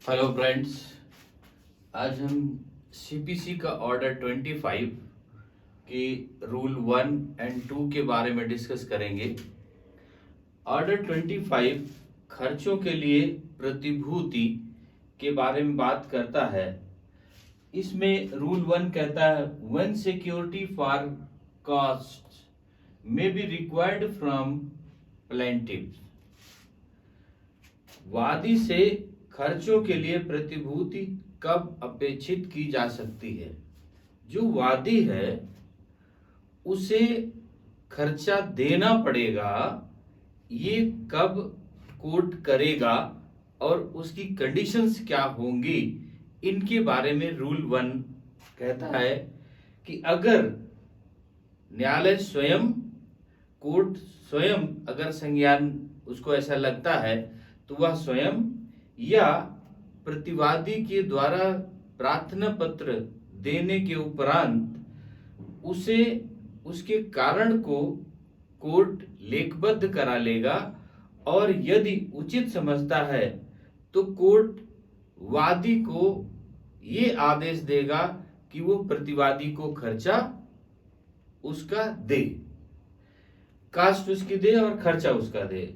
Hello friends, आज हम CPC का ऑर्डर 25 की रूल 1 और 2 के बारे में डिस्कस करेंगे। ऑर्डर 25 खर्चों के लिए प्रतिभूति के बारे में बात करता है। इसमें रूल 1 कहता है when security for cost may be required from plaintiff. वादी से खर्चों के लिए प्रतिभूति कब अपेक्षित की जा सकती है। जो वादी है उसे खर्चा देना पड़ेगा, ये कब कोर्ट करेगा और उसकी कंडीशंस क्या होंगी, इनके बारे में रूल 1 कहता है कि अगर न्यायालय स्वयं, कोर्ट स्वयं अगर संज्ञान उसको ऐसा लगता है तो वह स्वयं या प्रतिवादी के द्वारा प्रार्थना पत्र देने के उपरांत उसे उसके कारण को कोर्ट लेखबद्ध करा लेगा और यदि उचित समझता है तो कोर्ट वादी को ये आदेश देगा कि वो प्रतिवादी को खर्चा उसका दे, कास्ट उसकी दे और खर्चा उसका दे।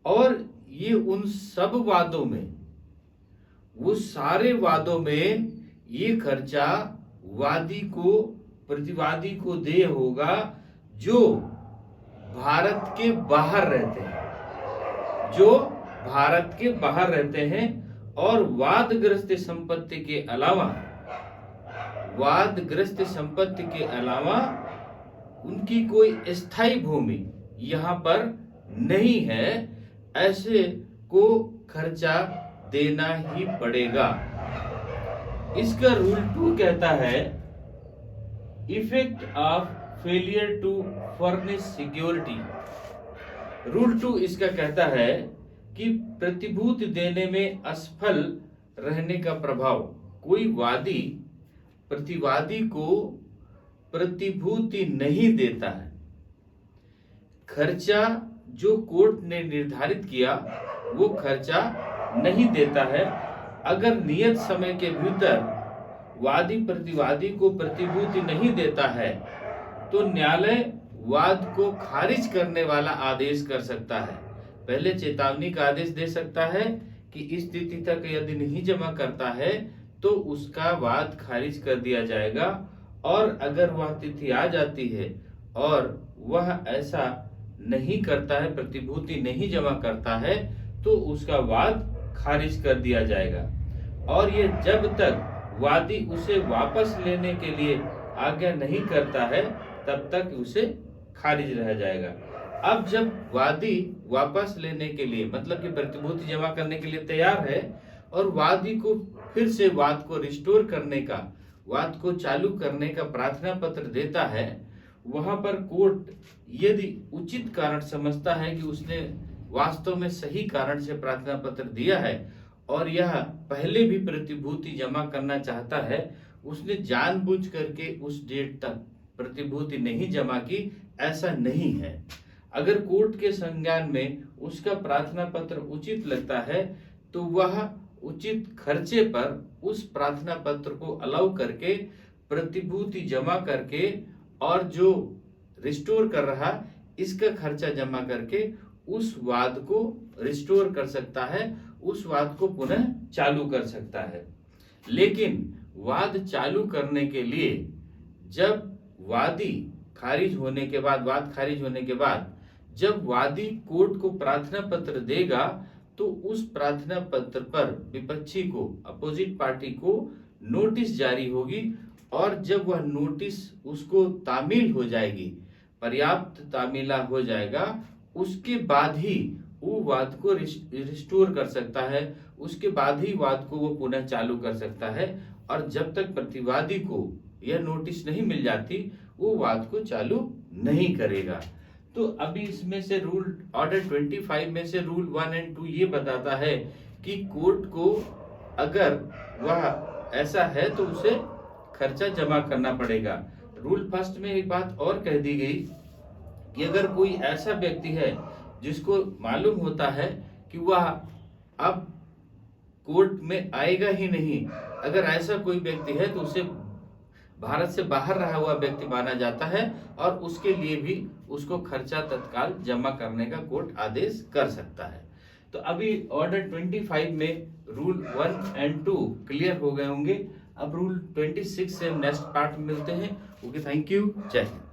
और ये उन सब वादों में, वो सारे वादों में ये खर्चा वादी को, प्रतिवादी को दे होगा जो भारत के बाहर रहते हैं, जो भारत के बाहर रहते हैं और वादग्रस्त संपत्ति के अलावा, वादग्रस्त संपत्ति के अलावा उनकी कोई स्थायी भूमि यहाँ पर नहीं है, ऐसे को खर्चा देना ही पड़ेगा। इसका रूल 2 कहता है effect of failure to furnish security. Rule 2 इसका कहता है कि प्रतिभूति देने में असफल रहने का प्रभाव। कोई वादी प्रतिवादी को प्रतिभूति नहीं देता है, खर्चा जो कोर्ट ने निर्धारित किया वो खर्चा नहीं देता है, अगर नियत समय के भीतर वादी प्रतिवादी को प्रतिभूति नहीं देता है तो न्यायालय वाद को खारिज करने वाला आदेश कर सकता है। पहले चेतावनी का आदेश दे सकता है कि इस तिथि तक यदि नहीं जमा करता है तो उसका वाद खारिज कर दिया जाएगा, और अगर वह तिथि आ जाती है और वह ऐसा नहीं करता है, प्रतिभूति नहीं जमा करता है, तो उसका वाद खारिज कर दिया जाएगा। और ये जब तक वादी उसे वापस लेने के लिए आज्ञा नहीं करता है तब तक उसे खारिज रह जाएगा। अब जब वादी वापस लेने के लिए, मतलब कि प्रतिभूति जमा करने के लिए तैयार है और वादी को फिर से वाद को रिस्टोर करने का, वाद को चालू करने का प्रार्थना पत्र देता है, वहां पर कोर्ट यदि उचित कारण समझता है कि उसने वास्तव में सही कारण से प्रार्थना पत्र दिया है और यह पहले भी प्रतिभूति जमा करना चाहता है, उसने जानबूझ करके उस डेट तक प्रतिभूति नहीं जमा की, ऐसा नहीं है। अगर कोर्ट के संज्ञान में उसका प्रार्थना पत्र उचित लगता है तो वह उचित खर्चे पर उस प्रार्थना पत्र को अलाउ करके प्रतिभूति जमा करके और जो रिस्टोर कर रहा इसका खर्चा जमा करके उस वाद को रिस्टोर कर सकता है, उस वाद को पुनः चालू कर सकता है। लेकिन वाद चालू करने के लिए जब वादी खारिज होने के बाद, वाद खारिज होने के बाद जब वादी कोर्ट को प्रार्थना पत्र देगा तो उस प्रार्थना पत्र पर विपक्षी को, अपोजिट पार्टी को नोटिस जारी होगी, और जब वह नोटिस उसको तामील हो जाएगी, पर्याप्त तामीला हो जाएगा, उसके बाद ही वो वाद को रिस्टोर कर सकता है, उसके बाद ही वाद को वो पुनः चालू कर सकता है। और जब तक प्रतिवादी को यह नोटिस नहीं मिल जाती वो वाद को चालू नहीं करेगा। तो अभी इसमें से रूल ऑर्डर 25 में से रूल 1 और 2 ये बताता है कि कोर्ट को अगर वह ऐसा है तो उसे खर्चा जमा करना पड़ेगा। रूल फर्स्ट में एक बात और कह दी गई कि अगर कोई ऐसा व्यक्ति है जिसको मालूम होता है कि वह अब कोर्ट में आएगा ही नहीं। अगर ऐसा कोई व्यक्ति है तो उसे भारत से बाहर रहा हुआ व्यक्ति माना जाता है और उसके लिए भी उसको खर्चा तत्काल जमा करने का कोर्ट आदेश कर सकता है। तो अभी ऑर्डर 25 में रूल 1 एंड 2 क्लियर हो गए होंगे। अब रूल 26 से नेक्स्ट पार्ट मिलते हैं। ओके, थैंक यू, जय हिंद।